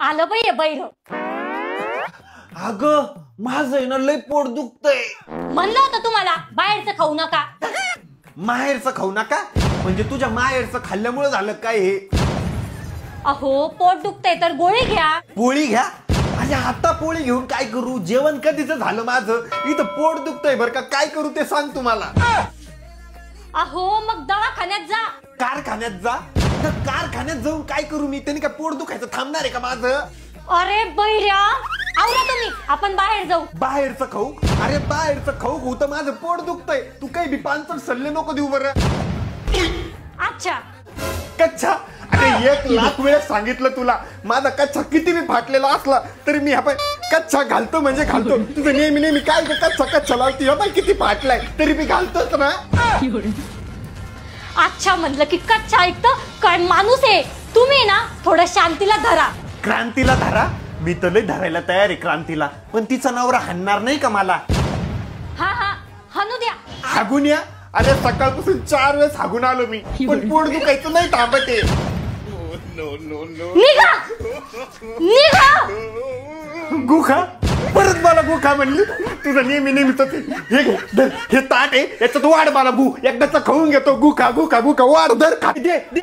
आलं बाई बैल. अगं माझं ना लय पोट दुखतंय. म्हणलं होतं तुम्हाला बाहेरचं खाऊ नका. माहेरचं खाऊ नका म्हणजे तुझ्या माहेरचं खाल्ल्यामुळे झालं काय हे? अहो पोट दुखतंय तर गोळी घ्या. पोळी घ्या. अरे आता पोळी घेऊन काय करू? जेवण कधीच झालं माझं. इथं पोट दुखतंय बरं का. काय करू ते सांग तुम्हाला. अहो मग दवाखान्यात जा. कारखान्यात जा. तर कारखान्यात जाऊन काय करू मी? त्यांनी काय पोट दुखायचं थांबणार आहे का माझं? अरे बैऱ्या आवरा तुम्ही, आपण बाहेर जाऊ. बाहेरचं खाऊ? अरे बाहेरचं खाऊ खाऊ तर माझं पोट दुखतंय. तू काही बी पानसट सल्ले नको देऊ बरं. अच्छा कच्चा. अरे 1,00,000 वेळेस सांगितलं तुला. माझा कच्चा किती बी फाटलेला असला तरी मी आपण कच्चा घालतो म्हणजे घालतो. तुझं नेहमी नेहमी काय कच्चा कच्चा लावती. बाई किती फाटलाय तरी मी घालतोच ना. अच्छा म्हणलं की कच्चा ऐकतं काय माणूस आहे तुम्ही ना. थोडं शांतीला धरा. क्रांतीला धरा? मी तर लय धरायला तयार आहे क्रांतीला. पण तिचा नवरा हाणणार नाही का मला? हा हा हाणू द्या. हागून या. अरे सकाळपासून 4 वेळेस हागून आलो मी पण पोट दुखायचं नाही थांबत आहे. निघा निघा. गुखा परत मला गुखा म्हणली. तुझं नेहमी नेहमीच हे घे धर. हे ताट आहे याच्यात वाढ मला भू. एकदाचा खाऊन घेतो. गुखा गुखा गुखा वाढ धर खा. दे दे.